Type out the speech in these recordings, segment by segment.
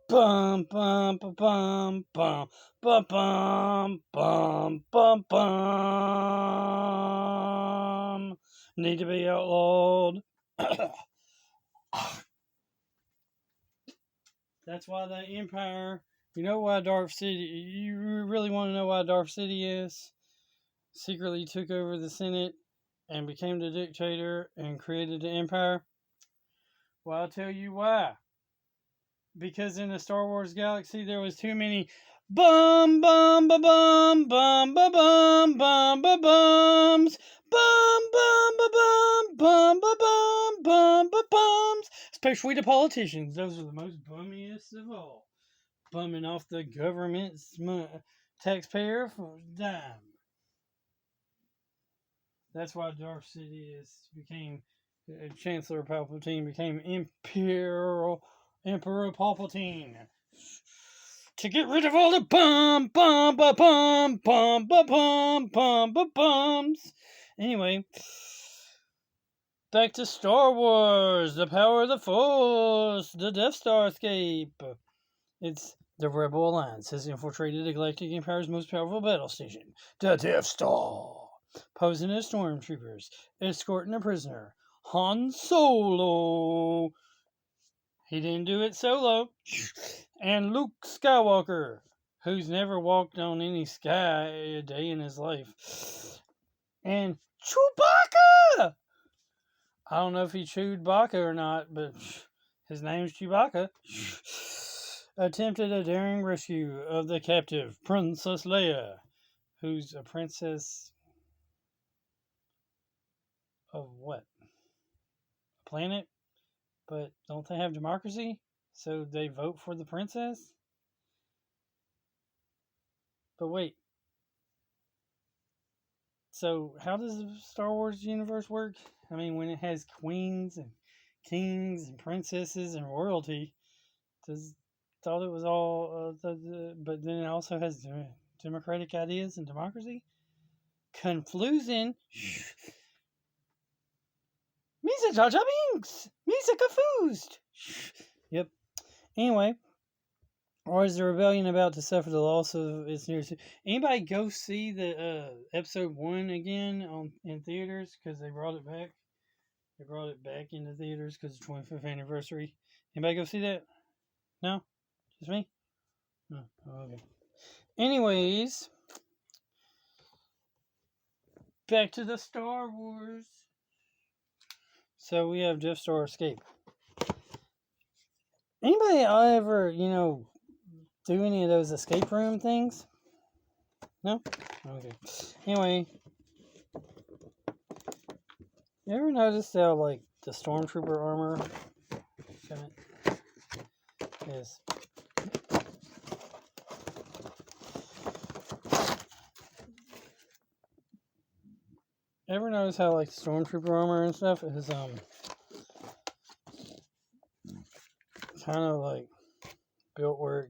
Bum bum ba bum bum ba bum bum bum bum. Need to be outlawed. That's why the Empire. You know why Dark City? You really want to know why Dark City is? Secretly took over the Senate and became the dictator and created the Empire. Well, I'll tell you why. Because in the Star Wars galaxy there was too many bum bum ba bum bum ba bum bum ba bums bum ba bum ba bum ba bums. Especially the politicians. Those are the most bummiest of all. Bumming off the government's taxpayer for a dime. That's why Darth Sidious became Chancellor Palpatine became Emperor Palpatine to get rid of all the bums. Anyway, back to Star Wars: The Power of the Force, the Death Star escape. It's the Rebel Alliance has infiltrated the Galactic Empire's most powerful battle station, the Death Star. Posing as stormtroopers, escorting a prisoner, Han Solo. He didn't do it solo. And Luke Skywalker, who's never walked on any sky a day in his life. And Chewbacca! I don't know if he chewed Bacca or not, but his name's Chewbacca. Attempted a daring rescue of the captive Princess Leia, who's a princess of what? A planet? But don't they have democracy? So they vote for the princess? But wait. So how does the Star Wars universe work? I mean, when it has queens and kings and princesses and royalty, thought it was all, but then it also has democratic ideas and democracy? Confusing. Misa Jar Jar Binks! Misa confused! Yep. Anyway, or is the rebellion about to suffer the loss of its nearest? Anybody go see the episode 1 again in theaters because they brought it back? They brought it back into theaters because it's 25th anniversary. Anybody go see that? No, just me. Oh, okay. Anyways, back to the Star Wars. So we have Death Star Escape. Anybody ever, do any of those escape room things? No? Okay. Anyway, you ever notice how, like, the Stormtrooper armor is... Ever notice how, like, the Stormtrooper armor and stuff is, kind of, like, built where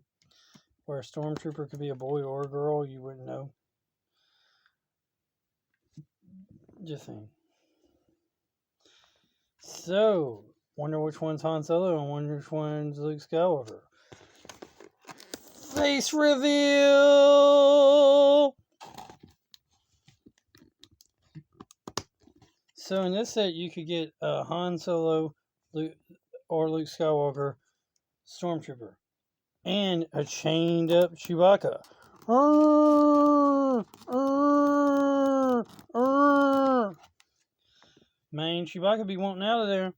a Stormtrooper could be a boy or a girl, you wouldn't know? Just saying. So, wonder which one's Han Solo and wonder which one's Luke Skywalker. Face reveal! So in this set, you could get Han Solo or Luke Skywalker Stormtrooper and a chained up Chewbacca. Man, Chewbacca be wanting out of there.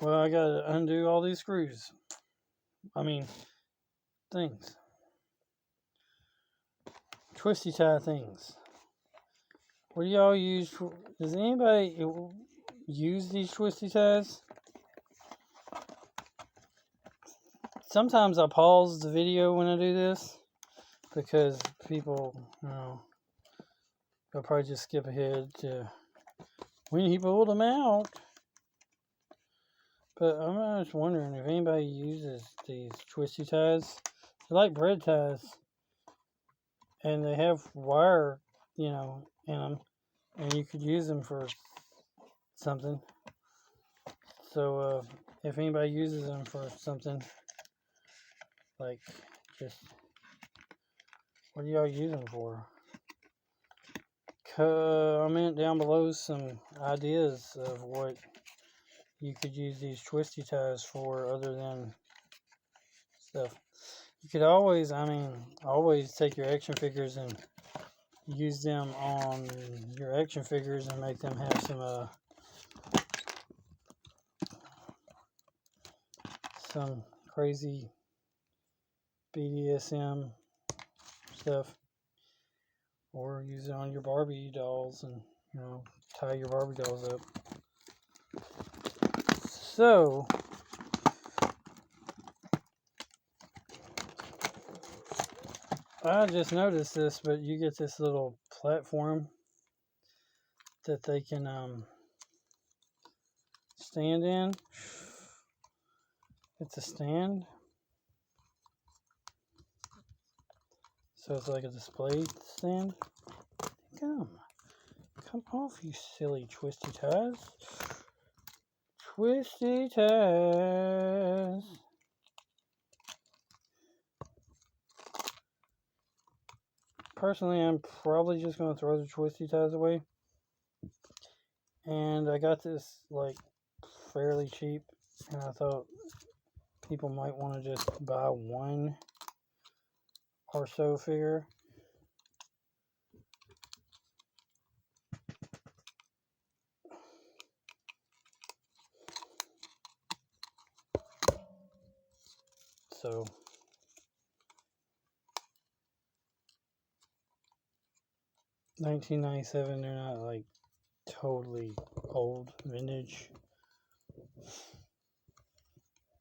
Well, I gotta undo all these screws. I mean, things. Twisty tie things. What do y'all use for... Does anybody use these twisty ties? Sometimes I pause the video when I do this because people, they'll probably just skip ahead to when he pulled them out. But I'm just wondering if anybody uses these twisty ties. They're like bread ties. And they have wire, in them. And you could use them for something. So, if anybody uses them for something, Like, just, what do y'all use them for? Comment down below some ideas of what you could use these twisty ties for other than stuff. You could always, always take your action figures and use them on your action figures and make them have some crazy BDSM stuff, or use it on your Barbie dolls and tie your Barbie dolls up. So I just noticed this, but you get this little platform that they can stand in. It's a stand, so it's like a display stand. Come off, you silly twisty ties. Twisty ties. Personally, I'm probably just going to throw the twisty ties away. And I got this like fairly cheap, and I thought people might want to just buy one or so figure. So $19.97, they're not like totally old vintage,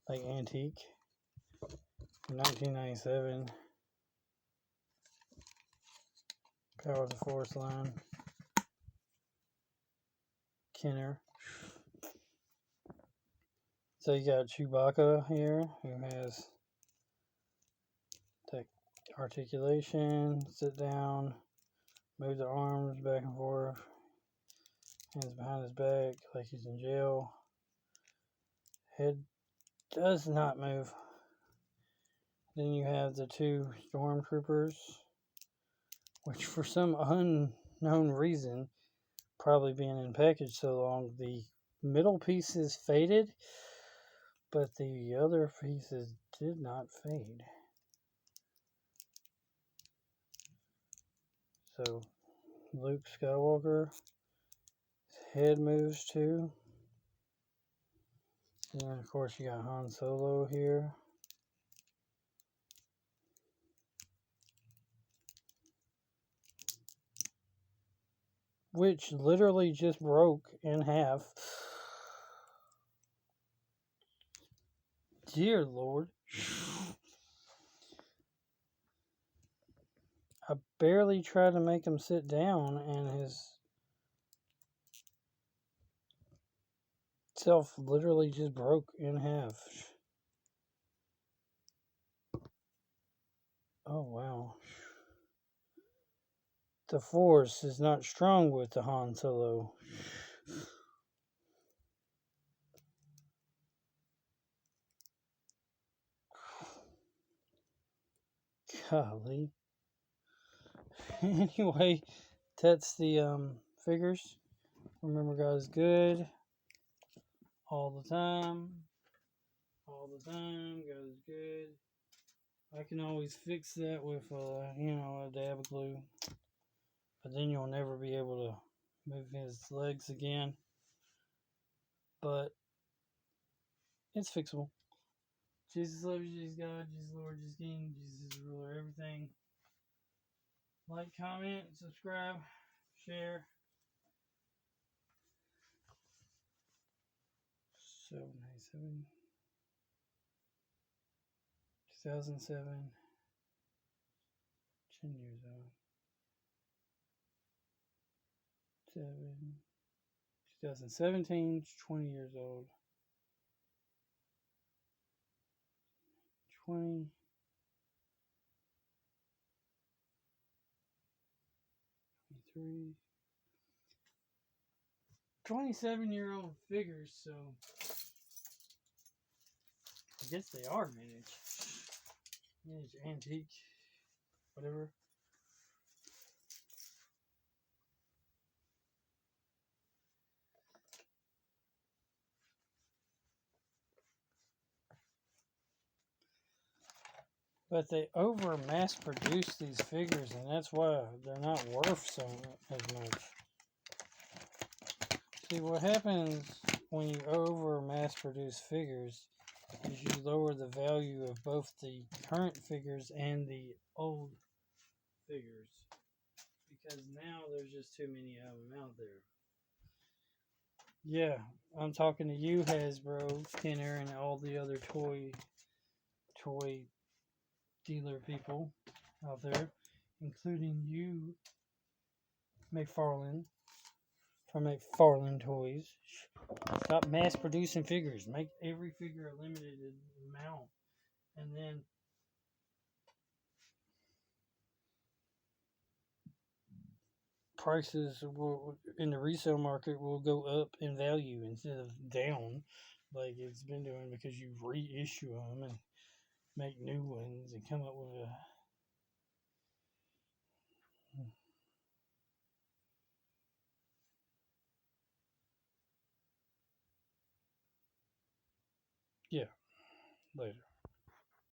like antique. $19.97. Power of the Force line. Kenner. So you got Chewbacca here, who has the articulation, sit down, move the arms back and forth, hands behind his back like he's in jail. Head does not move. Then you have the two stormtroopers, which for some unknown reason, probably being in package so long, the middle piece is faded, but the other pieces did not fade. So Luke Skywalker, his head moves too. And then of course you got Han Solo here. Which literally just broke in half. Dear Lord. I barely tried to make him sit down, and his self literally just broke in half. Oh, wow. The Force is not strong with the Han Solo. Golly. Anyway, that's the figures. Remember, God is good all the time. All the time, God is good. I can always fix that with, a dab of glue. But then you'll never be able to move his legs again. But it's fixable. Jesus loves you, Jesus God, Jesus Lord, Jesus King, Jesus is ruler, everything. Like, comment, subscribe, share. So 97, 2007, 10 years old. 2017, 20 years old. 20. 23. 27-year-old figures, so I guess they are vintage. Antique, whatever. But they over mass produce these figures, and that's why they're not worth so as much. See, what happens when you over mass produce figures is you lower the value of both the current figures and the old figures. Because now there's just too many of them out there. Yeah, I'm talking to you, Hasbro, Kenner, and all the other toy dealer people out there, including you, McFarlane, from McFarlane Toys. Stop mass producing figures. Make every figure a limited amount. And then prices in the resale market will go up in value instead of down like it's been doing, because you reissue them and make new ones and come up with a yeah, later.